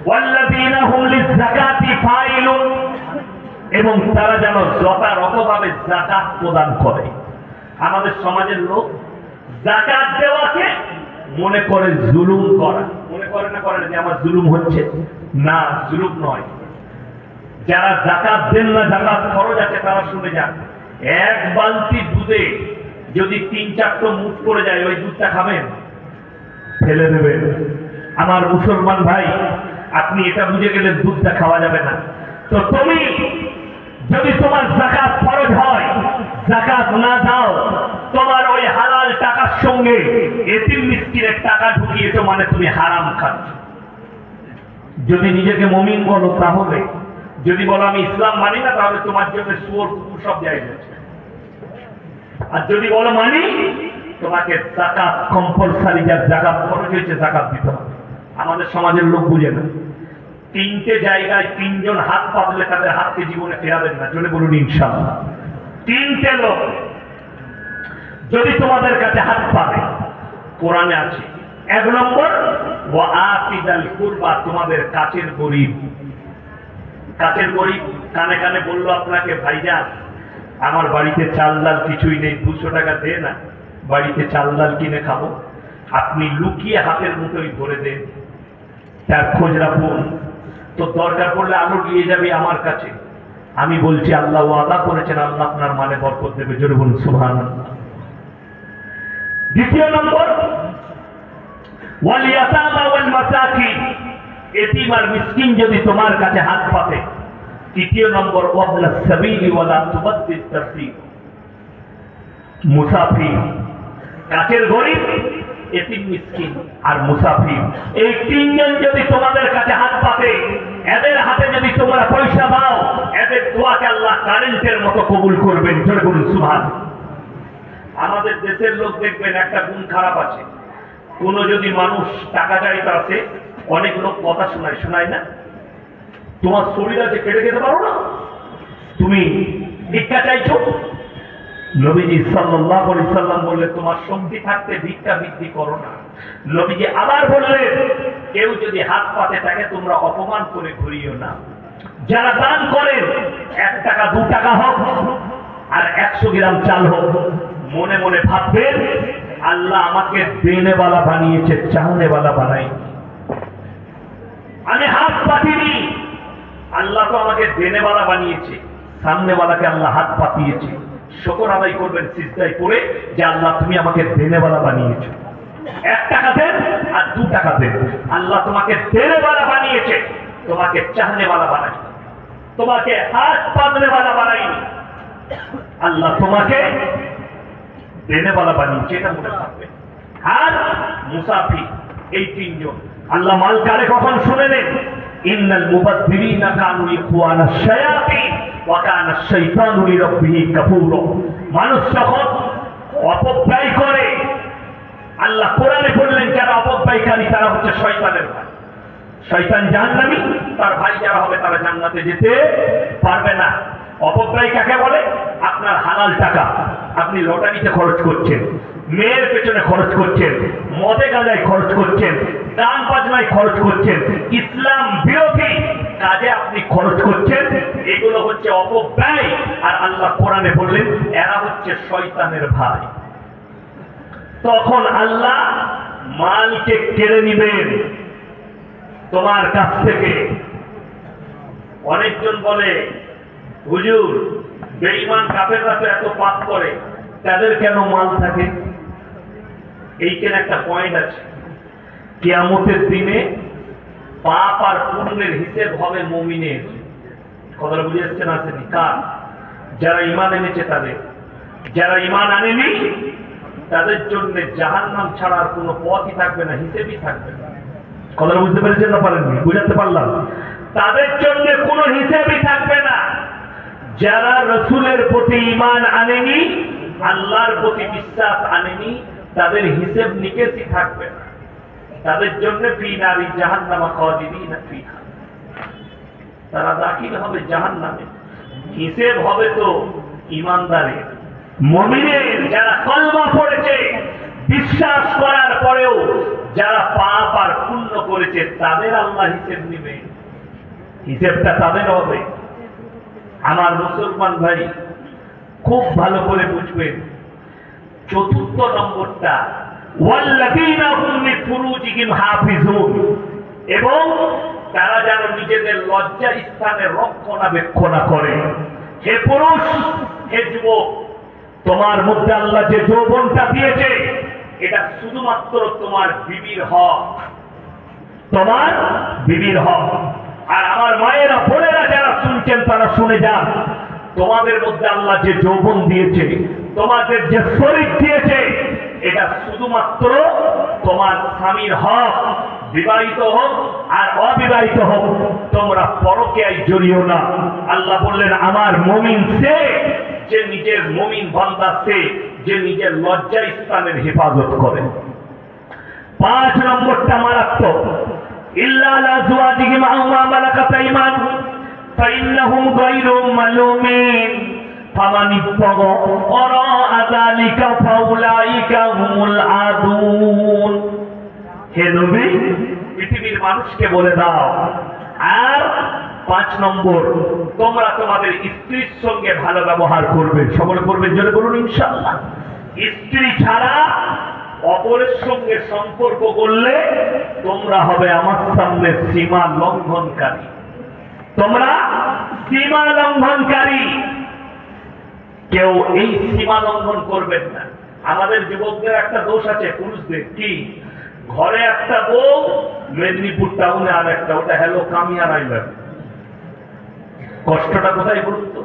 ওয়াল্লাযীনা হুম লিয-যাকাতি ফাইলুন, এবং তারা যেন যথাযথভাবে যাকাত প্রদান করে। আমাদের সমাজের লোক যাকাত দেওয়াকে মনে করে জুলুম করা, মনে করে না করে যে আমার জুলুম হচ্ছে, না জুলুম নয়। যারা যাকাত দেন না, যাকাত খরচ আছে, তারা শুনে যান, এক বালতি দুধে যদি 3-4টো মুঠ পড়ে যায়, ওই দুধটা খাবেন? ফেলে দেবেন। আমার মুসলমান ভাই, আপনি এটা বুঝে গেলে দুধটা খাওয়া যাবে না। তো তুমি যদি তোমার যাকাত ফরজ হয়, যাকাত না দাও, তোমার ওই হালাল টাকার সঙ্গে এতিম মিসকিনের টাকা ঢুকিয়েছো, মানে তুমি হারাম খাচ্ছ। যদি নিজেকে মুমিন বলো তাহলে, যদি বলো আমি ইসলাম মানি না, তাহলে তোমার জন্য সুর কুকুর সব জায়গা আছে। আর যদি বলো মানি, তোমাকে যাকাত কম্পালসারি, যার যাকাত খরচ হয়েছে যাকাত দিতে হবে। আমাদের সমাজের লোক বুঝে না। 3টে জায়গায় 3জন হাত পাতলে তাদের হাতকে জীবনে ফেরাবেন না, জোরে বলুন ইনশাআল্লাহ। 3টে লোক যদি তোমাদের কাছে হাত পাবে, কোরআনে আছে। 1 নম্বর, ওয়া আতিদাল কুরবা, তোমাদের কাছের গরিব। কাছের গরিব কানে কানে বললো আপনাকে, ভাইজান আমার বাড়িতে চাল ডাল কিছুই নেই, 200 টাকা দে না, বাড়িতে চাল ডাল কিনে খাবো। আপনি লুকিয়ে হাতের মুঠোয় ভরে দেন, তার খোঁজ রাখুন। তো দরকার পড়লে আলু নিয়ে যাবে আমার কাছে। আমি বলছি আল্লাহ ওয়াদা করেছেন, আল্লাহ আপনার মানে বরকত দেবে, জোরে বলুন সুবহানাল্লাহ। 2 নম্বর, ওয়াল ইয়াতামা ওয়াল মাসাকিন, এতিম আর মিসকিন যদি তোমার কাছে হাত পাতে। 3 নম্বর, ওয়াবনাস সাবিলি ওয়ালা তুবাদ্দিদ তাবদীল, মুসাফির, কাছের গরিব, এতিম মিসকিন আর মুসাফির, এই 3জন যদি তোমাদের কাছে হাত পাতে, এদের হাতে যদি তোমরা পয়সা দাও, এদের দোয়াকে আল্লাহ কারেন্টের মতো কবুল করবেন, জোরে বলুন সুবহানাল্লাহ। আমাদের দেশের লোক দেখবেন একটা গুণ খারাপ আছে, কোন যদি মানুষ টাকা চাইতে আসে, অনেক লোক কথা শোনায় না, তোমার শরীর আছে কেটে খেতে পারো না, তুমি ভিক্ষা চাইছো। নবীজি সাল্লাল্লাহু আলাইহি সাল্লাম বললেন, তোমার শক্তি থাকতে ভিক্ষা বৃদ্ধি করো না। নবীজি আবার বললেন, কেউ যদি হাত পাতে তাকে তোমরা অপমান করে ঘুরিও না। যারা দান করেন, 1 টাকা 2 টাকা হোক আর 100 গ্রাম চাল হোক, মনে মনে ভাববেন আল্লাহ আমাকে দেনেওয়ালা বানিয়েছে, চাহনেওয়ালা বানাই। আমি হাত পাতিনি, আল্লাহ তো আমাকে দেনেওয়ালা বানিয়েছে, সামনেওয়ালাকে আল্লাহ হাত পাতিয়েছে। শুকর আদায় করবেন সিজদায় পড়ে যে আল্লাহ তুমি আমাকে দেনেওয়ালা বানিয়েছো। 1 টাকা দেন আর 2 টাকা দেন, আল্লাহ তোমাকে দেনেওয়ালা বানিয়েছে, তোমাকে চাহনেওয়ালা বানাই, তোমাকে হাত পাতনেওয়ালা বানাইনি। আল্লাহ তোমাকে দেনেওয়ালা বানিয়েছে, এটা মনে রাখবেন। আর মুসাফির, এই 3জন আল্লাহ মাল কারে কখন শুনে নেন, ইন্নাল মুবাদদিরিনা কানু ইখওয়ানাশ শায়াতিন ওয়া কানা আশ-শাইতানু লিরাব্বিহি কাফুরা। মানুষ যখন অপব্যয় করে, আল্লাহ কোরআনে বললেন যারা অপব্যয়কারী তারা হচ্ছে শয়তানের ভাই। শয়তান জাহান্নামী, তার ভাই যারা হবে তারা জান্নাতে যেতে পারবে না। অপব্যয় কাকে বলে? আপনার হালাল টাকা আপনি লটারিতে খরচ করছেন, মেয়ের পেছনে খরচ করছেন, মদে গাঁজায় খরচ করছেন, গান বাজনায় খরচ করছেন, ইসলাম বিরোধী কাজে আপনি খরচ করছেন, এগুলো হচ্ছে অপব্যয়। আর আল্লাহ কোরআনে বললেন এরা হচ্ছে শয়তানের ভাই। তখন আল্লাহ মালকে কেড়ে নিবেন তোমার কাছ থেকে। অনেকজন বলে হুজুর বেঈমান কাফেররা তো এত পাপ করে, তাদের কেন মাল থাকে? এইখানে একটা পয়েন্ট আছে, কিয়ামতের দিনে পাপ আর পুণ্যের হিসেব হবে মুমিনের। কথাটা বুঝে আসছেন? আসেনি? কার? যারা ঈমান এনেছে তাদের। যারা ঈমান আনেনি তাদের জন্য জাহান্নাম ছাড়া আর কোনো পথই থাকবে না, হিসেবই থাকবে না। কথাটা বুঝতে পেরেছেন না পারেননি? বুঝাতে পারলাম? তাদের জন্য কোনো হিসেবই থাকবে না। যারা রসুলের প্রতি ঈমান আনেনি, আল্লাহর প্রতি বিশ্বাস আনেনি, তাদের হিসেব নিকেশই থাকবে না। তাদের জন্য ফি নারি জাহান্নামা খালিদিনা ফিহা, তারা দাখিল হবে জাহান্নামে। হিসেব হবে তো ঈমানদারের, মুমিনের। যারা কলমা পড়েছে, বিশ্বাস করার পরেও যারা পাপ আর পুণ্য করেছে তাদের আল্লাহ হিসেব নিবে, হিসেবটা তাদের হবে। আমার মুসলমান ভাই খুব ভালো করে বুঝবেন, চতুর্থ নম্বরটা ওয়াল্লাযীনা হুম লিফুরুজিহিম হাফিজুন, এবং তারা যেন নিজেদের লজ্জা স্থানের রক্ষণাবেক্ষণা করে। হে পুরুষ, হে যুবক, তোমার মধ্যে আল্লাহ যে যৌবনটা দিয়েছে এটা শুধুমাত্র তোমার বিবির হক, তোমার বিবির হক। আর আমার মায়েরা বোনেরা যারা শুনছেন তারা শুনে যান, তোমাদের মধ্যে আল্লাহ যে যৌবন দিয়েছে, তোমাদের যে শরীর দিয়েছে, এটা শুধুমাত্র তোমার স্বামীর হক, বিবাহিত হোক আর অবিবাহিত হোক, তোমরা পরকীয়ায় জড়িও না। আল্লাহ বললেন আমার মুমিন সে যে নিজের মুমিন বান্দা, সে যে নিজের লজ্জা স্থানের হেফাজত করে। 5 নম্বরটা মারাত্মক, ইল্লা আলা আজওয়াজিহিম আও মা মালাকাত আইমানুহুম ফাইন্নাহুম গায়রু মালুমিন ফামান ইবতাগা ওয়ারাআ যালিকা ফাউলাইকা হুমুল আদুন। হে নবী, পৃথিবীর মানুষকে বলে দাও। আর 5 নম্বর, তোমরা তোমাদের স্ত্রীর সঙ্গে ভালো ব্যবহার করবে। সকলে করবেন, জোরে বলুন ইনশাআল্লাহ। স্ত্রী ছাড়া অপরের সঙ্গে সম্পর্ক করলে তোমরা হবে আমার সামনে সীমা লঙ্ঘনকারী, তোমরা সীমা লঙ্ঘনকারী। কেউ এই সীমা লঙ্ঘন করবেন না। আমাদের যুবকদের একটা দোষ আছে পুরুষদের, কি ঘরে একটা বউ, মেদিনীপুর টাউনে আর একটা, ওটা হ্যালো কামিয়ার আইল্যান্ড। কষ্টটা কোথায় বলুন তো?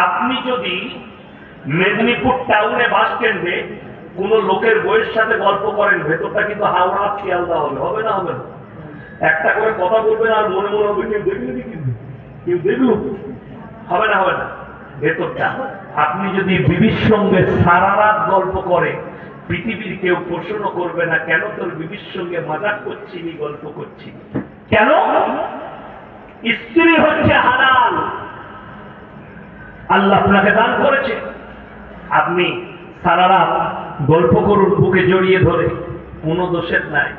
আপনি যদি মেদিনীপুর টাউনে বাস স্ট্যান্ডে কোন লোকের বইয়ের সাথে গল্প করেন, ভেতরটা কিন্তু হাওড়া শিয়ালদা হবে, হবে না? হবে না? একটা করে কথা বলবেন আর মনে মনে হবে কেউ দেখলো, কিন্তু কেউ দেখলো, হবে না? হবে না? ভেতরটা। আপনি যদি বিবির সঙ্গে সারা রাত গল্প করে, পৃথিবীর কেউ প্রশ্ন করবে না কেন তোর বিবির সঙ্গে মজাক করছিনি, গল্প করছিনি কেন? স্ত্রী হচ্ছে হালাল, আল্লাহ আপনাকে দান করেছে। আপনি সারা রাত গল্প করুন বুকে জড়িয়ে ধরে, কোনো দোষের নাই,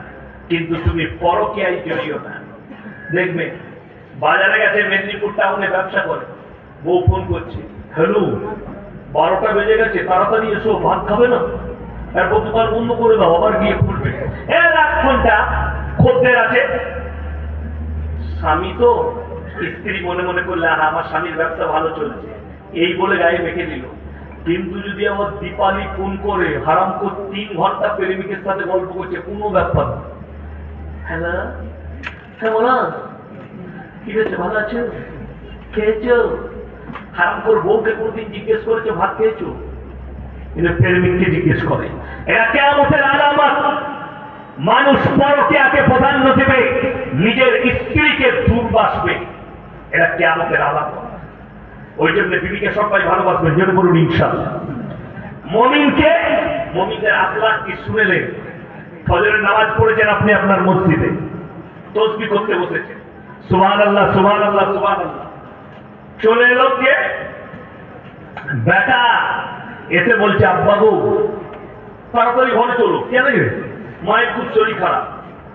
কিন্তু তুমি পরকীয়ায় জড়িও না। দেখবে বাজারে গেছে, মেদিনীপুর টাউনে ব্যবসা করে, বউ ফোন করছে, হ্যালো 12টা বেজে গেছে, তাড়াতাড়ি এসো, ভাত খাবে না? এরপর দোকান বন্ধ করে দাও, আবার গিয়ে খুলবে। 1 ঘন্টা খদ্দের আছে। স্বামী তো, স্ত্রী মনে মনে করলে আমার স্বামীর ব্যবসা ভালো চলছে, এই বলে গায়ে মেখে দিল। কিন্তু যদি আমার দীপালি ফোন করে হারাম করে 3 ঘন্টা প্রেমিকের সাথে গল্প করছে, কোনো ব্যাপার না। হ্যালো, হ্যাঁ বলা, কি হয়েছে, ভালো আছো, খেয়েছো? হারাম করে বউকে কোনদিন জিজ্ঞেস করেছো ভাত খেয়েছো? কিন্তু প্রেমিককে জিজ্ঞেস করে। এরা কিয়ামতের আলামত। মানুষ পরকীয়াকে প্রাধান্য দেবে, নিজের স্ত্রীকে দূরবাসবে, এরা কিয়ামতের আলামত। ওই জন্য বিবিকে সবাই ভালোবাসবেন, যেন বলুন ইনশাআল্লাহ। মুমিনকে, মুমিনের আখলাক কি শুনেলেন? ফজরের নামাজ পড়েছেন আপনি আপনার মসজিদে, তাসবিহ করতে বসেছেন, সুবহানাল্লাহ সুবহানাল্লাহ সুবহানাল্লাহ। চলে এলো কে? বেটা এসে বলছে, আব্বা গো তাড়াতাড়ি ঘরে চলো। কেন? মায়ের খুব শরীর খারাপ।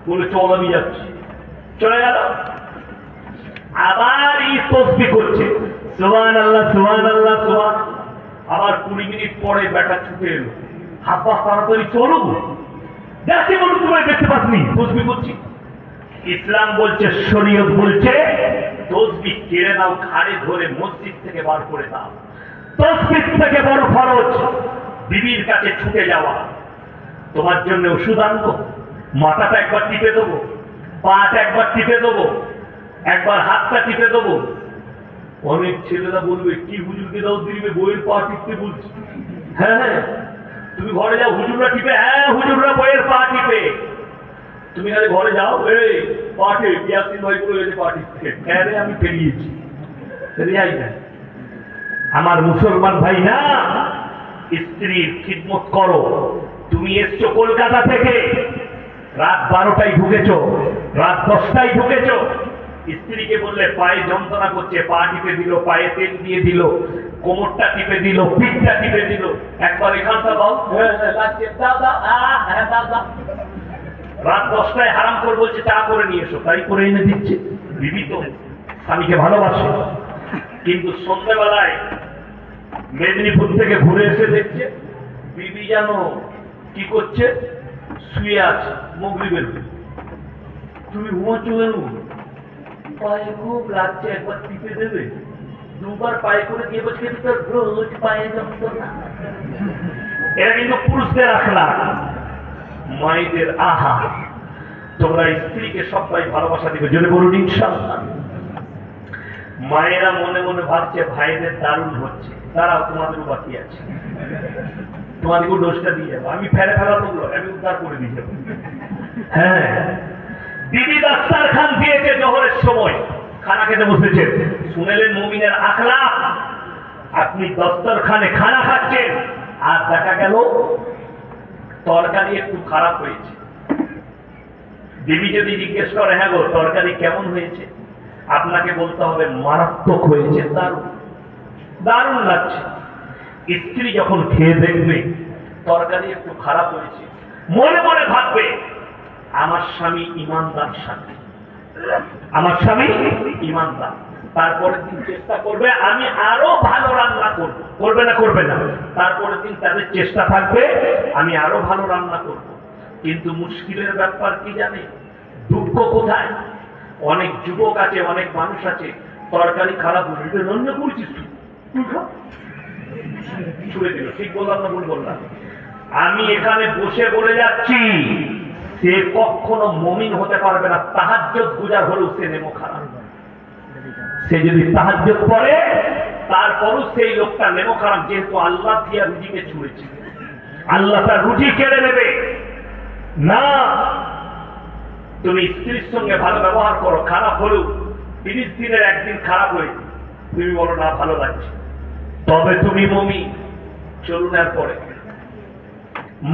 বলে চল আমি যাচ্ছি। চলে গেল। আবার এই তাসবিহ করছে, সুবহানাল্লাহ সুবহানাল্লাহ সুবহানাল্লাহ। আবার 20 মিনিট পরে বেটা ছুটে এলো, আব্বা তাড়াতাড়ি চলো। দেখছি বলুন, তোমায় দেখতে পাসনি, তাসবিহ করছি। ইসলাম বলছে, শরীয়ত বলছে তাসবিহ কেড়ে নাও, ঘাড়ে ধরে মসজিদ থেকে বার করে দাও। তাসবিহ থেকে বড় ফরজ বিবির কাছে ছুটে যাওয়া। তোমার জন্য ওষুধ আনবো, মাথাটা একবার টিপে দেবো, পাটা একবার টিপে দেবো, একবার হাতটা টিপে দেবো। অনেক ছেলেরা বলবে, কি হুজুরকে দাও দিবে, বইয়ের পা টিপতে বলছি। হ্যাঁ হ্যাঁ, তুমি ঘরে যাও, হুজুররা টিপে। হ্যাঁ, হুজুররা বইয়ের পা টিপে। তুমি খালি ঘরে যাও, এই পাঠে ইয়াসিন ভাই করে পা টিপতে। হ্যাঁ রে, আমি পেরিয়েছি, রেহাই না। আমার মুসলমান ভাই না, স্ত্রীর খিদমত করো। তুমি এসছো কলকাতা থেকে, রাত 12টায় ঢুকেছ, রাত 10টায় ঢুকেছ। স্ত্রীকে বললে পায়ে যন্ত্রণা করছে, পা টিপে দিল, পায়ে তেল দিয়ে দিল, কোমরটা টিপে দিল, পিঠটা টিপে দিল। একবার এখানটা দাও, হ্যাঁ লাগছে, দাও দাও, হ্যাঁ দাও দাও। রাত 10টায় হারাম করে বলছে চা করে নিয়ে এসো, তাই করে এনে দিচ্ছে। বিবি তো স্বামীকে ভালোবাসে, কিন্তু সন্ধ্যাবেলায় মেদিনীপুর থেকে ঘুরে এসে দেখছে বিবি যেন কি করছে, শুয়ে আছে মাগরিবের। তুমি ঘুমাচ্ছ কেন? পায়ে খুব লাগছে, একবার টিপে দেবে। দুবার পায়ে করে দিয়ে বলছে তোর রোজ পায়ে যন্ত্রণা। এরা কিন্তু পুরুষদের আখলাক। মায়েদের আহা, তোমরা স্ত্রীকে সবাই ভালোবাসা দিবে, জোরে বলুন ইনশাআল্লাহ। মায়েরা মনে মনে ভাবছে ভাইদের দারুণ হচ্ছে, তারাও তোমাদের বাকি আছে, তোমাদেরকে দোষটা দিয়ে যাবো, আমি ফেলে ফেলা তোমরা, আমি উদ্ধার করে দিয়ে যাবো। হ্যাঁ, দিদি দাস্তার খান দিয়েছে জোহরের সময়, খানা খেতে বসেছে, শুনেলেন মুমিনের আখলাক। আপনি দস্তরখানে খানা খাচ্ছেন আর দেখা গেল তরকারি একটু খারাপ হয়েছে। দিদি যদি জিজ্ঞেস করে হ্যাঁ গো তরকারি কেমন হয়েছে, আপনাকে বলতে হবে মারাত্মক হয়েছে, দারুণ দারুণ লাগছে। স্ত্রী যখন খেয়ে দেখবে তরকারি একটু খারাপ হয়েছে, মনে মনে ভাববে আমার স্বামী ইমানদার স্বামী, আমার স্বামী ইমানদার। তারপরের দিন চেষ্টা করবে আমি আরো ভালো রান্না করবো, করবে না করবে না, তারপরের দিন তাদের চেষ্টা থাকবে আমি আরো ভালো রান্না করব। কিন্তু মুশকিলের ব্যাপার কি জানে, দুঃখ কোথায়? অনেক যুবক আছে, অনেক মানুষ আছে, তরকারি খারাপ হলে রান্না করছিস ছুড়ে দিল। ঠিক বললাম না ভুল বললাম? আমি এখানে বসে বলে যাচ্ছি সে কখনো মুমিন হতে পারবে না, তাহাজ্জুদ গুজার হলেও সে নেমো খারাপ। সে যদি তাহাজ্জুদ পড়ে তারপরও সেই লোকটা নেমো খারাপ, যেহেতু আল্লাহ দিয়া রুজিকে ছুঁড়েছে, আল্লাহ তার রুজি কেড়ে নেবে না। তুমি স্ত্রীর সঙ্গে ভালো ব্যবহার করো, খারাপ হলেও 30 দিনের একদিন খারাপ হয়েছে, তুমি বলো না ভালো লাগছে, তবে তুমি মুমিন। চলুন এরপরে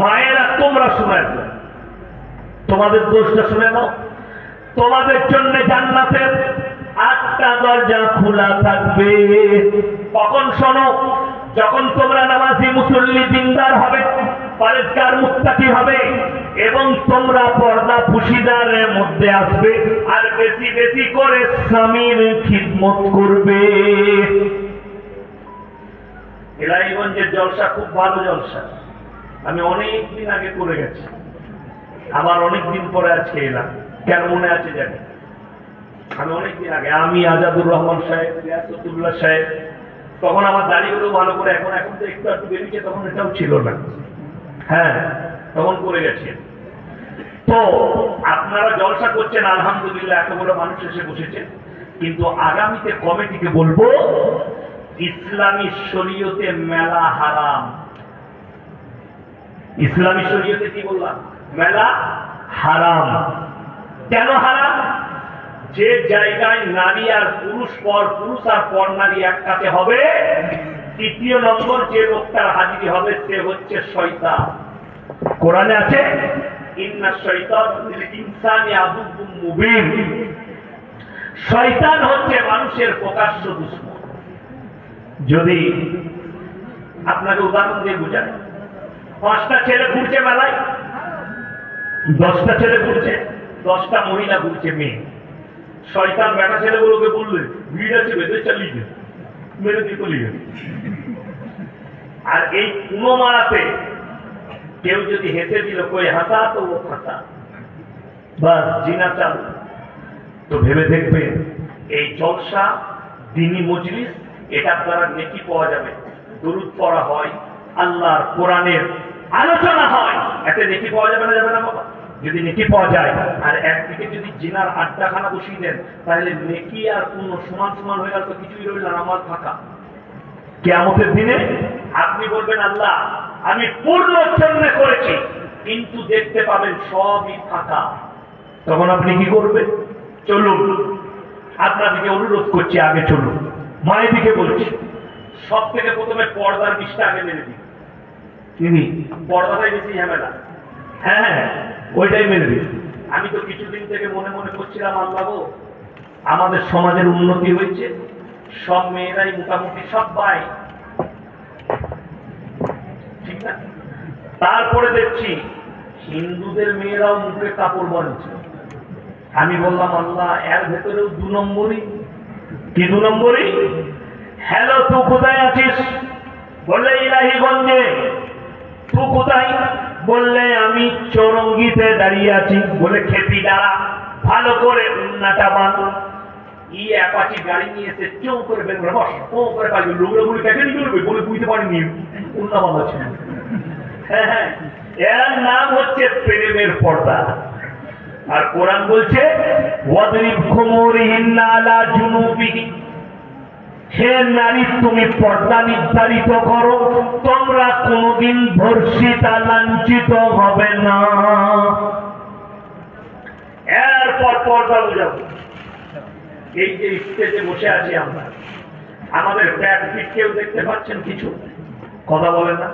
মায়েরা তোমরা শুনে নাও, তোমাদের দোষটা শুনে নাও। তোমাদের জন্য জান্নাতের 8টা দরজা খোলা থাকবে। কখন শোনো? যখন তোমরা নামাজি মুসল্লি দিনদার হবে, পরেজগার মুত্তাকি হবে এবং তোমরা পর্দা পুশিদারের মধ্যে আসবে আর বেশি বেশি করে স্বামীর খিদমত করবে। এলাইগঞ্জের জলসা খুব ভালো জলসা, আমি অনেক দিন আগে করে গেছি, আবার অনেক দিন পরে আজকে এলাম। কেন মনে আছে জানি? আমি অনেকদিন আগে, আমি আজাদুর রহমান সাহেব, রিয়াসতুল্লাহ সাহেব, তখন আমার দাড়িগুলো ভালো করে, এখন এখন তো একটু একটু বেরিয়েছে, তখন এটাও ছিল না। হ্যাঁ, তখন করে গেছে। তো আপনারা জলসা করছেন আলহামদুলিল্লাহ, এত বড় মানুষ এসে বসেছে, কিন্তু আগামীতে কমিটিকে বলবো ইসলামী শরীয়তে মেলা হারাম। ইসলামী শরীয়তে কি বললাম? মেলা হারাম। কেন হারাম? যে জায়গায় নারী আর পুরুষ আর পর নারী একসাথে হবে, 3য় নম্বর যে লোকটার হাজিরি হবে সে হচ্ছে শয়তান। কোরআনে আছে ইন্না শাইতান লিল ইনসানি আদুউম মুবিন। শয়তান হচ্ছে মানুষের প্রকাশ্য দুশমন। যদি আপনাকে উদাহরণ দিয়ে বুঝাই, 5টা ছেলে ঘুরছে মেলায়, 10টা ছেলে ঘুরছে, 10টা মহিলা ঘুরছে মেয়ে। শয়তান বেটা ছেলেগুলোকে বললে ভিড় আছে, বেঁধে চালিয়ে যাবে, মেরে দিয়ে চলে যাবে। আর এই কোনো মারাতে কেউ যদি হেসে দিল কই হাসা তো ও ফাঁসা, বাস জিনা চালু। তো ভেবে দেখবেন এই জলসা, দ্বীনি মজলিস, এটার দ্বারা নেকি পাওয়া যাবে। দুরূদ পড়া হয়, আল্লাহর কোরআনের আলোচনা হয়, এতে নেকি পাওয়া যাবে না? যাবে না বাবা? যদি নেকি পাওয়া যায়, আর একদিকে যদি জিনার আড্ডাখানা বসিয়ে দেন, তাহলে নেকি আর কোন সমান সমান হয়ে গেল, তো কিছুই রইল না, আমার ফাঁকা। কিয়ামতের দিনে আপনি বলবেন আল্লাহ আমি পূর্ণ জন্য করেছি, কিন্তু দেখতে পাবেন সবই ফাঁকা। তখন আপনি কি করবেন? চলুন আপনাদেরকে অনুরোধ করছি, আগে চলুন। মায়ের দিকে বলছি, সব থেকে প্রথমে পর্দার বিষটা আগে মেনে দিন। তিনি পর্দাটাই বেশি ঝামেলা। হ্যাঁ, ওইটাই মেনে দিন। আমি তো কিছুদিন থেকে মনে মনে করছিলাম আল্লাহ গো, আমাদের সমাজের উন্নতি হয়েছে, সব মেয়েরাই মোটামুটি সবাই ঠিক না। তারপরে দেখছি হিন্দুদের মেয়েরাও মুখে কাপড় বাঁধছে। আমি বললাম আল্লাহ, এর ভেতরেও 2 নম্বরই। কি 2 নম্বরই? হ্যালো, তুই কোথায় আছিস? বললে ইলাহিগঞ্জে। তুই কোথায়? বললে আমি চৌরঙ্গিতে দাঁড়িয়ে আছি। বলে খেপি দাঁড়া, ভালো করে উন্নাটা বাঁধ। ই অ্যাপাচি গাড়ি নিয়ে এসে চৌ করে বের করে বস, ও করে পারবে লোকগুলি প্যাকেট করবে বলে বুঝতে পারিনি উন্না বাঁধা ছিল। হ্যাঁ হ্যাঁ, এর নাম হচ্ছে প্রেমের পর্দা। আর কোরআন বলছে ওয়াদরিব খুমুরিহিন্না আলা জুনুবিহি, হে নারী তুমি পর্দা নির্ধারিত করো, তোমরা কোনদিন ধর্ষিত লাঞ্ছিত হবে না। এরপর পর্দা বুঝাবো। এই যে স্টেজে বসে আছি আমরা, আমাদের ব্যাক পিট কেউ দেখতে পাচ্ছেন? কিছু কথা বলে না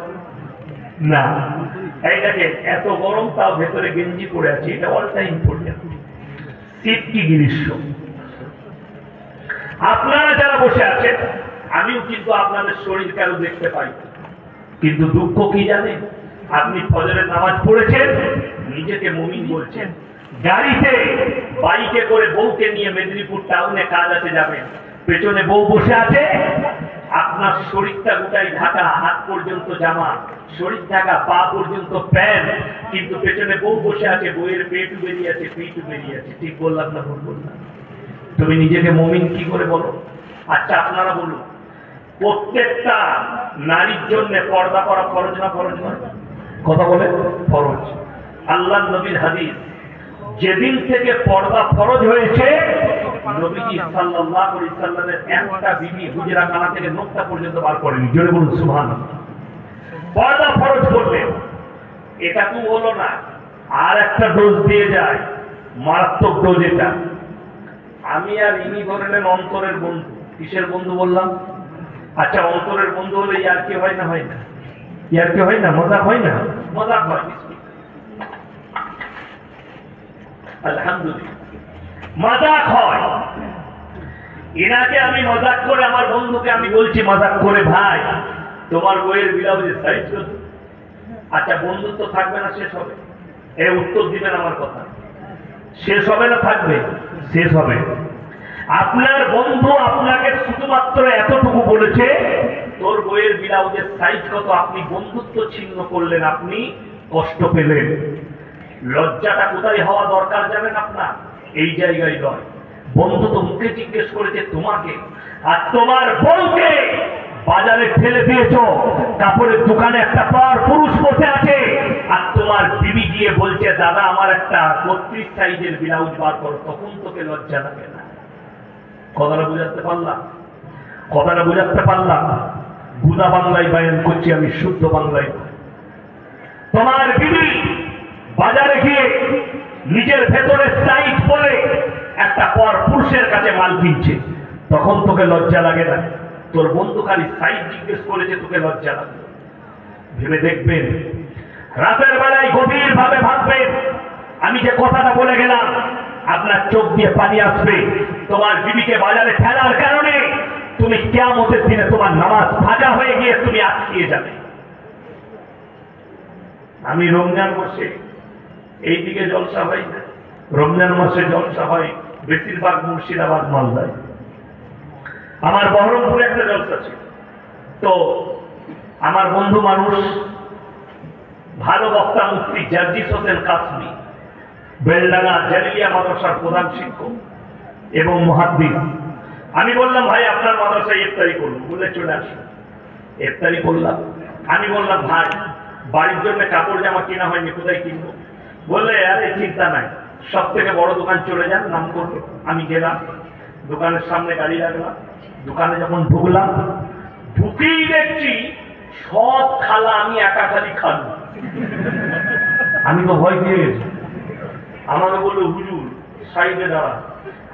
না। এইটাকে এত গরম, তাও ভেতরে গেঞ্জি পরে আছি, এটা অল টাইম পর্যন্ত। শীত কি গ্রীষ্ম? আপনারা যারা বসে আছেন, আমিও কিন্তু আপনাদের শরীর কারো দেখতে পাই, কিন্তু দুঃখ কি জানেন? আপনি ফজরের নামাজ পড়েছেন, নিজেকে মুমিন বলছেন, গাড়িতে বাইকে করে বউকে নিয়ে মেদিনীপুর টাউনে কাজ আছে যাবেন, পেছনে বউ বসে আছে, আপনার শরীরটা গোটাই ঢাকা, হাত পর্যন্ত জামা, শরীর ঢাকা, পা পর্যন্ত প্যান্ট, কিন্তু পেছনে বউ বসে আছে, বউয়ের পেটু বেরিয়ে আছে, পিঠু বেরিয়ে আছে। ঠিক বললাম না ভুল বললাম? তুমি নিজেকে মুমিন কি করে বলো? আচ্ছা আপনারা বলুন, প্রত্যেকটা নারীর জন্য পর্দা করা ফরজ না ফরজ নয়? কথা বলে ফরজ। আল্লাহ নবীর হাদিস, যেদিন থেকে পর্দা ফরজ হয়েছে, নবীজি সাল্লাল্লাহু আলাইহি সাল্লামের একটা বিবি হুজরা খানা থেকে নোকতা পর্যন্ত বার করেনি। জোরে বলুন সুবহানাল্লাহ। পর্দা ফরজ করলেন, এটা তো হলো না, আর একটা ডোজ দিয়ে যায়, মারাত্মক ডোজ এটা। আমি আর ইনি ধরলেন অন্তরের বন্ধু। কিসের বন্ধু বললাম? আচ্ছা, অন্তরের বন্ধু হলে ইয়ার কি হয় না? হয় না? ইয়ার কি হয় না? মজাক হয় না? মজাক হয়। আলহামদুলিল্লাহ, মজাক হয়। এনাকে আমি মজাক করে, আমার বন্ধুকে আমি বলছি মজাক করে, ভাই তোমার বইয়ের ব্লাউজের সাইজ কত? আচ্ছা, বন্ধুত্ব থাকবে না শেষ হবে? এর উত্তর দিবেন আমার কথা। শেষ হবে না থাকবে? শেষ হবে। আপনার বন্ধু আপনাকে শুধুমাত্র এতটুকু বলেছে, তোর বইয়ের ব্লাউজের সাইজ কত? আপনি বন্ধুত্ব ছিন্ন করলেন, আপনি কষ্ট পেলেন। লজ্জাটা কোথায় হওয়া দরকার জানেন আপনার? এই জায়গায় নয়। বন্ধু তো মুখে জিজ্ঞেস করেছে তোমাকে, আর তোমার বউকে বাজারে ঠেলে দিয়েছ, কাপড়ের দোকানে একটা পর পুরুষ বসে আছে, আর তোমার বিবি গিয়ে বলছে দাদা আমার একটা 32 সাইজের ব্লাউজ বার করো, তখন তোকে লজ্জা লাগে না? কথাটা বুঝাতে পারলাম? কথাটা বুঝাতে পারলাম? গুদা বাংলায় বায়ান করছি আমি, শুদ্ধ বাংলায়। তোমার বিবি বাজারে গিয়ে নিজের ভেতরের সাইজ বলে একটা পর পুরুষের কাছে মাল কিনছে, তখন তোকে লজ্জা লাগে না? তোর বন্ধু খালি সাইজ জিজ্ঞেস করেছে, তোকে লজ্জা লাগে? ভেবে দেখবেন, রাতের বেলায় গভীর ভাবে ভাববেন। আমি যে কথাটা বলে গেলাম, আপনার চোখ দিয়ে পানি আসবে। তোমার বিবিকে বাজারে ফেলার কারণে তুমি কিয়ামতের দিনে তোমার নামাজ ভাজা হয়ে গিয়ে তুমি আটকিয়ে যাবে। আমি রমজান মাসে এইদিকে জলসা হয় না, রমজান মাসে জলসা হয় বেশিরভাগ মুর্শিদাবাদ, মালদায়। আমার বহরমপুরে একটা জলসা ছিল, তো আমার বন্ধু মানুষ, ভালো বক্তা মুফতি জার্জিস হোসেন কাসমি, বেলডাঙ্গা জালিলিয়া মাদ্রাসার প্রধান শিক্ষক এবং মুহাদ্দিস। আমি বললাম ভাই আপনার মাদ্রাসায় ইফতারি করবো, বলে চলে আসুন। ইফতারি করলাম। আমি বললাম ভাই বাড়ির জন্য কাপড় জামা কেনা হয়নি, কোথায় কিনবো? বললে আরে চিন্তা নাই, সব থেকে বড় দোকান চলে যান, নাম করবে। আমি গেলাম, দোকানের সামনে গাড়ি রাখলাম, দোকানে যখন ঢুকলাম, ঢুকেই দেখছি সব খালা আমি একা খালি খাবো। আমি তো ভয় পেয়ে গেছি। আমাকে বললো হুজুর সাইডে দাঁড়া।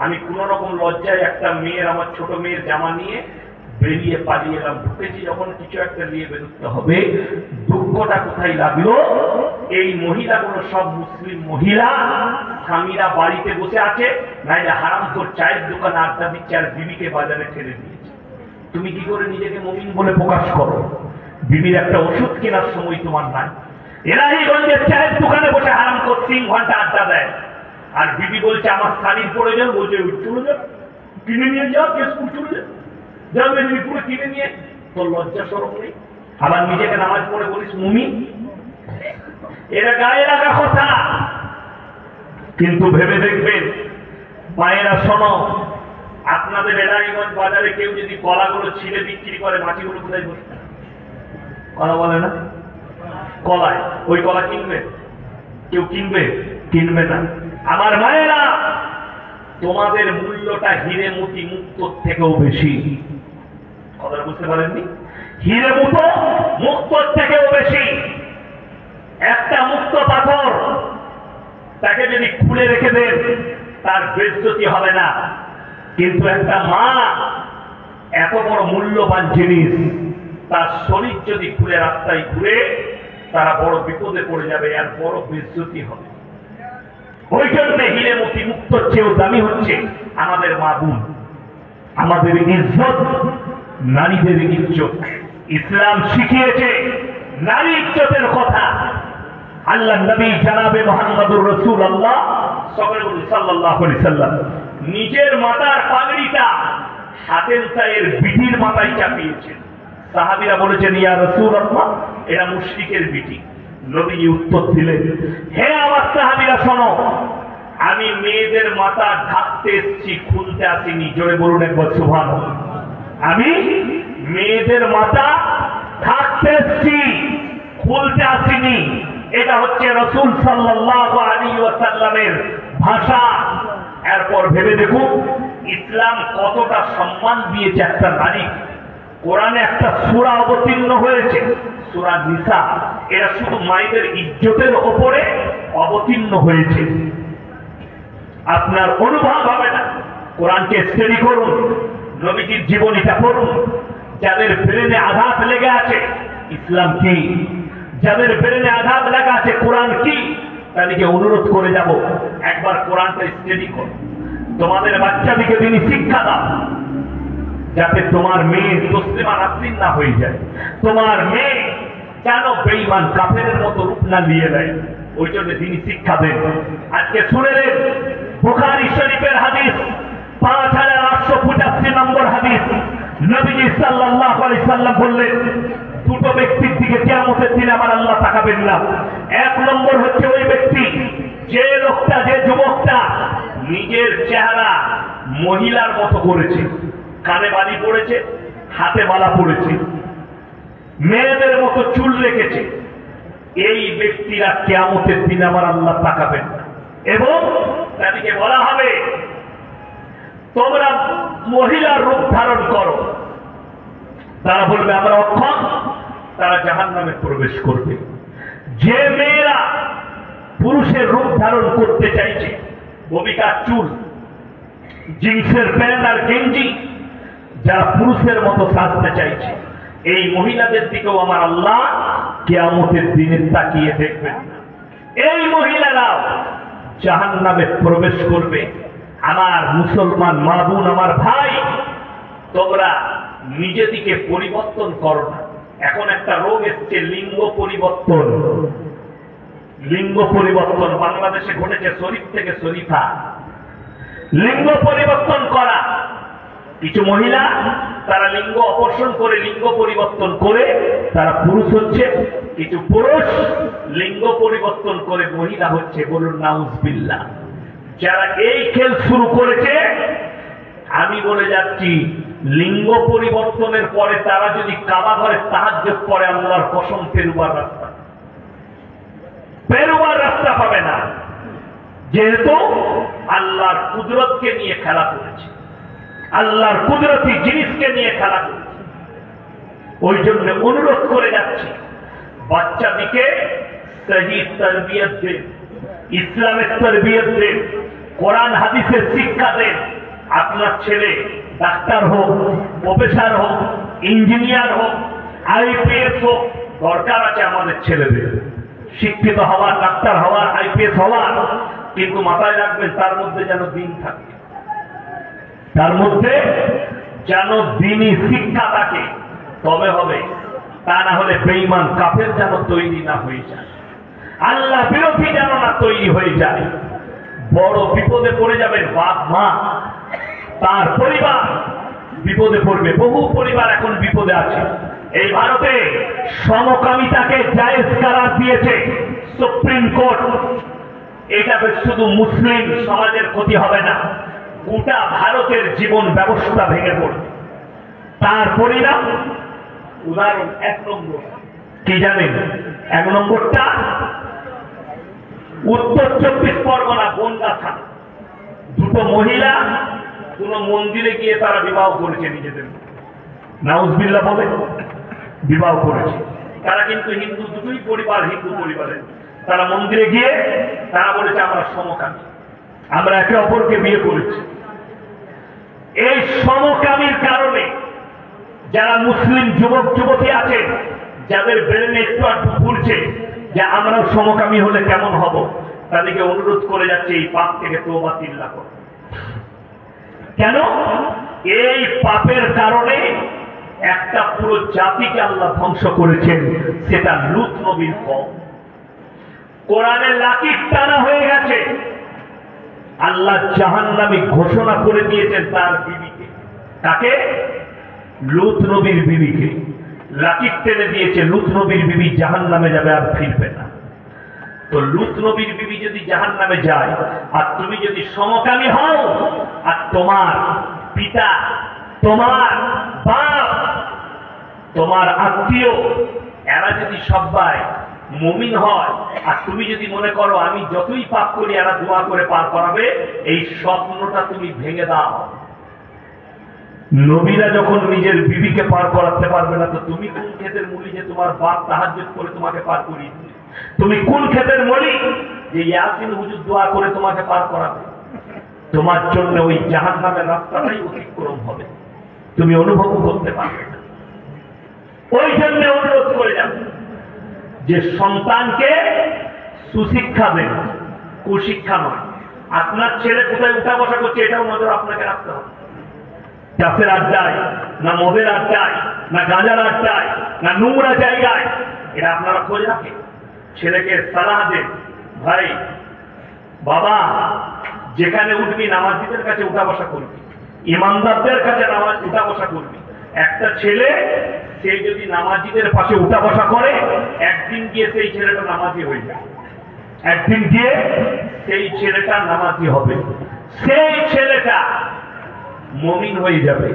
আমি কোন রকম লজ্জায় একটা মেয়ের, আমার ছোট মেয়ের জামা নিয়ে বেরিয়ে পালিয়ে এলাম। ঢুকেছি যখন কিছু একটা নিয়ে বেরোতে হবে, দুঃখটা কোথায় লাগলো? এই মহিলাগুলো সব মুসলিম মহিলা, স্বামীরা বাড়িতে বসে আছে, নাইলে হারামখোর চায়ের দোকানে আড্ডা দিচ্ছে, আর বিবিকে বাজারে ঠেলে দিয়েছে। তুমি কি করে নিজেকে মুমিন বলে প্রকাশ করো? বিবির একটা ওষুধ কেনার সময় তোমার নাই, এলাহিগঞ্জের চায়ের দোকানে বসে হারাম করে 3 ঘন্টা আড্ডা দেয়, আর বিবি বলছে আমার শাড়ির প্রয়োজন, বলছে চলে যাও কিনে নিয়ে যাও, স্কুল চলে যাও, যাও মেদিনীপুরে কিনে নিয়ে। তোর লজ্জা শরম নেই? আবার নিজেকে নামাজ পড়ে বলিস মুমি। এরা গায়ে লাগা কথা। কিন্তু ভেবে দেখবেন মায়েরা, শোনো, আপনাদের এলাহিগঞ্জ বাজারে কেউ যদি কলাগুলো ছিঁড়ে বিক্রি করে, মাটিগুলো কোথায় বসে? কলা বলে না, কলায়। ওই কলা কিনবে কেউ? কিনবে না। আমার মায়েরা, তোমাদের মূল্যটা হিরে মতি মুক্তোর থেকেও বেশি। কথাটা বুঝতে পারেননি? হিরে মুক্তোর থেকেও বেশি। একটা মুক্ত পাথর তাকে যদি খুলে রেখে দেন তার বেইজ্জতি হবে না, কিন্তু একটা মা এত বড় মূল্যবান জিনিস, তার শরীর যদি খুলে রাস্তায় ঘুরে, তারা বড় বিপদে পড়ে যাবে, আর বড় বেইজ্জতি হবে। ওই জন্য হিরে মতি মুক্তোর চেয়েও দামি হচ্ছে আমাদের মা বোন, আমাদের ইজ্জত, নারীদের ইজ্জত। ইসলাম শিখিয়েছে নারী ইজ্জতের কথা। আল্লাহ নবী জনাবে মুহাম্মদুর রাসূলুল্লাহ সাল্লাল্লাহু আলাইহি সাল্লাম নিজের মাথার পাগড়িটা হাতের বিটির মাথায় চাপিয়েছেন। সাহাবীরা বলেছেন, ইয়া রাসূলুল্লাহ, এরা মুশরিকের বিটি। নবীজি উত্তর দিলেন, হে আমার সাহাবীরা শোনো, আমি মেয়েদের মাথা ঢাকতে এসেছি, খুলতে আসিনি। জোরে বলুন একবার সুবহানাল্লাহ। আমি মেয়েদের মাথা ঢাকতে এসেছি, খুলতে আসিনি। এটা হচ্ছে রাসূল সাল্লাল্লাহু আলাইহি ওয়াসাল্লামের ভাষা। এরপর ভেবে দেখুন ইসলাম কতটা সম্মান দিয়েছে একটা নারী। কোরআনে একটা সূরা অবতীর্ণ হয়েছে, সূরা নিসা। এটা শুধু মায়েদের ইজ্জতের ওপরে অবতীর্ণ হয়েছে। আপনার অনুভব হবে না। কোরআনকে স্টাডি করুন, নবীজির জীবনীটা পড়ুন। যাদের ব্রেনে আঘাত লেগে আছে ইসলাম কি, যাদের ব্রেনে আঘাত লাগা আছে কোরআন কি, তাদেরকে অনুরোধ করে যাব, একবার কোরআনটা স্টাডি করো। তোমাদের বাচ্চাদেরকে তিনি শিক্ষা দাও, যাতে তোমার মেয়ে মুসলিমা নাসরিন না হয়ে যায়, তোমার মেয়ে যেন বেঈমান কাফেরের মতো রূপ না নিয়ে নেয়। ওই জন্য তিনি শিক্ষা দেন। আজকে শুনে নেন বুখারী শরীফের হাদিস 5885 নম্বর হাদিস। নবীজি সাল্লাল্লাহু আলাইহি সাল্লাম বললেন, দুটো ব্যক্তির দিকে কিয়ামতের দিনে আমার আল্লাহ তাকাবেন না। এক নম্বর হচ্ছে ওই ব্যক্তি, যে লোকটা, যে যুবকটা নিজের চেহারা মহিলার মতো করেছে, কানে বালি পড়েছে, হাতে মালা পড়েছে, মেয়েদের মতো চুল রেখেছে। এই ব্যক্তিরা কিয়ামতের দিনে আমার আল্লাহ তাকাবেন না, এবং তাদেরকে বলা হবে তোমরা মহিলার রূপ ধারণ করো। তারা বলবে আমরা অক্ষম, তারা জাহান্নামে প্রবেশ করবে। যে মেয়েরা পুরুষের রূপ ধারণ করতে চাইছে, ববিকার চুল, জিন্সের প্যান্ট আর গেঞ্জি, যারা পুরুষের মতো সাজতে চাইছে, এই মহিলাদের দিকেও আমার আল্লাহ কিয়ামতের দিনে তাকিয়ে দেখবেন না। এই মহিলারাও জাহান্নামে প্রবেশ করবে। আমার মুসলমান মা বোন, আমার ভাই, তোমরা নিজেদিকে পরিবর্তন করো না। এখন একটা রোগ এসছে লিঙ্গ পরিবর্তন। লিঙ্গ পরিবর্তন বাংলাদেশে ঘটেছে, শরীফ থেকে শরীফা। লিঙ্গ পরিবর্তন করা, কিছু মহিলা তারা লিঙ্গ অপসারণ করে, লিঙ্গ পরিবর্তন করে তারা পুরুষ হচ্ছে। কিছু পুরুষ লিঙ্গ পরিবর্তন করে মহিলা হচ্ছে। বলুন নাউজুবিল্লাহ। যারা এই খেল শুরু করেছে, আমি বলে যাচ্ছি, লিঙ্গ পরিবর্তনের পরে তারা যদি কাবা ঘরে তাহাজ্জুদ পড়ে, আল্লাহর কসম পেরুবার রাস্তা পাবে না। যেহেতু আল্লাহর কুদরতকে নিয়ে খেলা করেছে, আল্লাহর কুদরতি জিনিসকে নিয়ে খেলা করেছে। ওই জন্য অনুরোধ করে যাচ্ছি, বাচ্চাদিকে সহি তরবিয়ত দেন, ইসলামের তরবিয়ত দেন, কোরআন হাদিসের শিক্ষা দেন। আপনার ছেলে ডাক্তার হোক, প্রফেসর হোক, ইঞ্জিনিয়ার হোক, আইপিএস হোক, দরকার আছে আমাদের ছেলেদের শিক্ষিত হওয়ার, ডাক্তার হওয়ার, আইপিএস হওয়ার। কিন্তু মাথায় রাখবেন তার মধ্যে যেন দিন থাকে, তার মধ্যে যেন দিনই শিক্ষা থাকে, তবে হবে। তা না হলে বেঈমান কাফের যেন তৈরি না হয়ে যায়। আল্লাহ বিরোধী যেন না তৈরি হয়ে যায়। বড় বিপদে পড়ে যাবেন বাপ মা, তার পরিবার বিপদে পড়বে। বহু পরিবার এখন বিপদে আছে। এই ভারতে সমকামিতাকে জায়েজ করার দিয়েছে সুপ্রিম কোর্ট। এটাতে শুধু মুসলিম সমাজের ক্ষতি হবে না, গোটা ভারতের জীবন ব্যবস্থা ভেঙে পড়বে। তার পরিণাম উদাহরণ 1 নম্বর কি জানেন? 1 নম্বরটা উত্তর 24 পরগনা বনগা থানা। দুটো মহিলা কোন মন্দিরে গিয়ে তারা বিবাহ করেছে নিজেদের, নাউজুবিল্লাহ বলে বিবাহ করেছে। তারা কিন্তু হিন্দু, দুটোই পরিবার হিন্দু পরিবারের। তারা মন্দিরে গিয়ে তারা বলেছে আমরা সমকামী, আমরা একে অপরকে বিয়ে করেছি। এই সমকামীর কারণে যারা মুসলিম যুবক যুবতী আছে, যাদের ব্রেনে একটু একটু ঘুরছে যে আমরাও সমকামী হলে কেমন হব, তাদেরকে অনুরোধ করে যাচ্ছে এই পাপ থেকে তওবা তিল্লা করো। কেন? এই পাপের কারণে একটা পুরো জাতিকে আল্লাহ ধ্বংস করেছেন, সেটা লূত নবীর কওম। কোরআনে লাকির টানা হয়ে গেছে। আল্লাহ জাহান্নামী ঘোষণা করে দিয়েছেন তার বিবিকে। তাকে? লূত নবীর বিবিকে লাকির টেনে দিয়েছে। লূত নবীর বিবি জাহান্নামে যাবে, আর ফিরবে না। তো লূত নবীর বিবি যদি জাহান্নামে যায়, আর তুমি যদি সমকামী হও, আর তোমার পিতা, তোমার বাপ, তোমার আত্মীয়, এরা যদি সবাই মুমিন হয়, আর তুমি যদি মনে করো আমি যতই পাপ করি এরা দোয়া করে পার করাবে, এই স্বপ্নটা তুমি ভেঙে দাও। নবীরা যখন নিজের বিবিকে পার করাতে পারবে না, তো তুমি কোন ক্ষেতের মূলি যে তোমার বাপ তাহাজ্জুদ করে তোমাকে পার করিয়ে দিবে? তুমি কোন ক্ষেতের মূলি যে ইয়াসিন হুজুর দোয়া করে তোমাকে পার করাবে? তোমার জন্য ওই জাহান্নামের রাস্তাটাই অতিক্রম হবে, তুমি অনুভব করতে পারবে না। ওই জন্য অনুরোধ করে যাবে যে সন্তানকে সুশিক্ষা দেন, কুশিক্ষা নয়। আপনার ছেলে কোথায় উঠা বসা করছে এটাও নজর আপনাকে রাখতে হবে। চাষের আড্ডায়, না মদের আড্ডায়, না গাঁজার আড্ডায়, না নোংরা জায়গায়, এটা আপনারা খোঁজ রাখেন। ছেলেকে সালাহ দেন, ভাই বাবা যেখানে উঠবি নামাজিদের কাছে উঠা বসা করবি, ইমানদারদের কাছে নামাজ উঠা বসা করবি। একটা ছেলে সে যদি নামাজিদের পাশে উঠা বসা করে, একদিন গিয়ে সেই ছেলেটা নামাজি হয়ে যায়, একদিন গিয়ে সেই ছেলেটা নামাজি হবে, সেই ছেলেটা মুমিন হয়ে যাবে।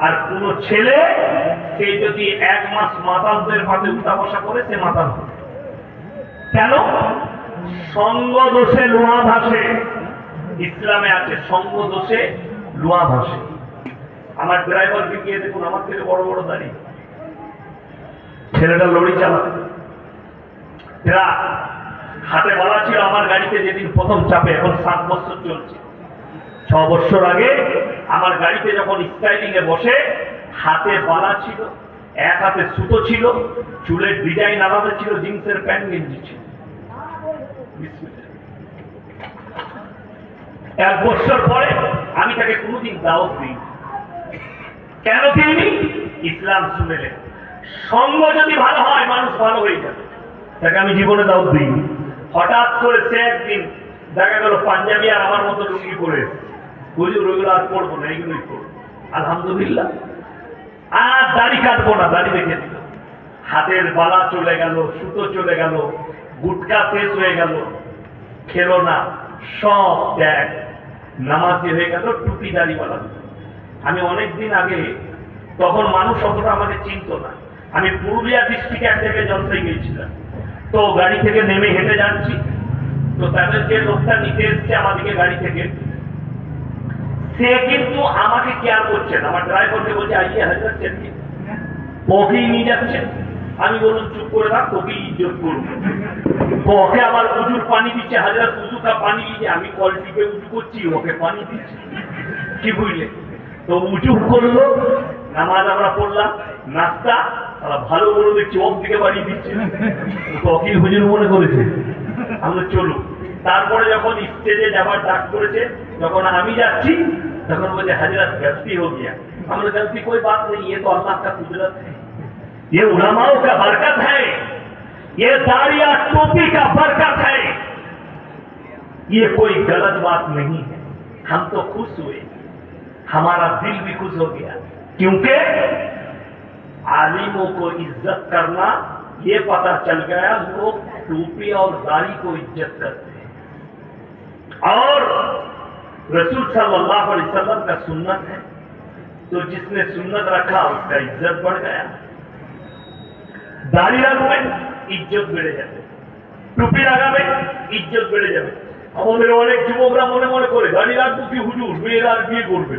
আর কোন ছেলে সে যদি 1 মাস মাতালদের পাশে উঠা বসা করে, সে মাতাল হবে। কেন? সঙ্গ দোষে লোহা ভাসে। ইসলামে আছে সঙ্গ দোষে লোহা ভাসে। আমার ড্রাইভারকে গিয়ে দেখুন, আমার থেকে বড় বড় দাড়ি, ছেলেটা লরি চালাতে, হাতে বলা ছিল আমার গাড়িতে যেদিন প্রথম চাপে, এখন 7 বছর চলছে। 6 বছর আগে আমার গাড়িতে যখন স্টাইলিং এ বসে, হাতে বালা ছিল, এক হাতে সুতো ছিল, চুলের ডিজাইন আলাদা ছিল, জিন্সের প্যান্ট গেঞ্জি ছিল। 1 বছর পরে আমি তাকে কোনোদিন দাওয়াত দিই। কেন দিইনি? ইসলাম শুনেলে সঙ্গ যদি ভালো হয় মানুষ ভালো হয়ে যাবে, তাকে আমি জীবনে দাওয়াত দিইনি। হঠাৎ করে সে একদিন দেখা গেল পাঞ্জাবি আর আমার মতো লুঙ্গি পরে এসেছে। হুজুর ওইগুলো আর পড়বো না, এইগুলোই পড়বো। আলহামদুলিল্লাহ। আর দাড়ি কাটবো না, দাড়ি রেখে দিল। হাতের বালা চলে গেল, সুতো চলে গেল, গুটকা শেষ হয়ে গেল, খেলো না, সব ত্যাগ, নামাজি হয়ে গেল, টুপি দাড়িওয়ালা। আমি অনেকদিন আগে, তখন মানুষ অতটা আমাকে চিনত না, আমি পুরুলিয়া ডিস্ট্রিক্টে এক জায়গায় জলসাই গিয়েছিলাম। তো গাড়ি থেকে নেমে হেঁটে যাচ্ছি, তো তাদের যে লোকটা নিতে এসছে আমাদেরকে গাড়ি থেকে, সে কিন্তু আমাকে কেয়ার করছে না। আমার ড্রাইভারকে বলছে আইয়ে হাজার চেয়ে ওকেই নিয়ে যাচ্ছে। আমি বললাম চুপ করে থাক, তোকেই ইজ্জত করবো। ওকে আমার উজুর পানি দিচ্ছে, হাজার উজুটা পানি দিচ্ছে, আমি কল টিপে উজু করছি, ওকে পানি দিচ্ছি। কি বুঝলে? তো উজু করলো, নামাজ আমরা পড়লাম, নাস্তা ভালো বলে দেখছি, ওর দিকে বাড়িয়ে দিচ্ছে। ওকে হুজুর মনে করেছে, আমরা চলুক। তারপরে যখন স্টেজে যাবার ডাক করেছে, যখন আমি যাচ্ছি, তখন বলছে হাজরাত গলতি হো গিয়া। আমরা गलती कोई बात नहीं, ये तो अल्लाह का कुदरत है, ये उलमाओं का बरकत है, ये दाढ़ी और टोपी का बरकत है, ये कोई गलत बात नहीं है। हम तो खुश हुए, हमारा दिल भी खुश हो गया, क्योंकि आलिमों को इज्जत करना ये पता चल गया, लोग टोपी और दाढ़ी को इज्जत करते हैं। और रसूल सल्लल्लाहु अलैहि वसल्लम का सुन्नत है, तो जिसने सुन्नत रखा उसका इज्जत बढ़ गया। दाढ़ी लगावे इज्जत बेড়ে যাবে, টুপি লাগাবে ইজ্জত বেড়ে যাবে। আমাদের অনেক যুবকরা মনে মনে করে দাড়ি রাখবো কি হুজুর, মেয়েরা আর বিয়ে করবে।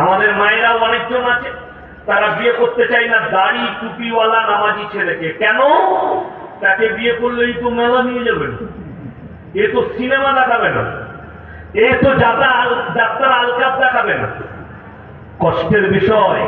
আমাদের মায়েরাও অনেকজন আছে, তারা বিয়ে করতে চায় না দাড়ি টুপিওয়ালা নামাজি ছেলেকে। কেন? তাকে বিয়ে করলেই তো মেলা নিয়ে যাবে, এ তো সিনেমা দেখাবে না, এ তো যাত্রা আলকাপ দেখাবে না। কষ্টের বিষয়,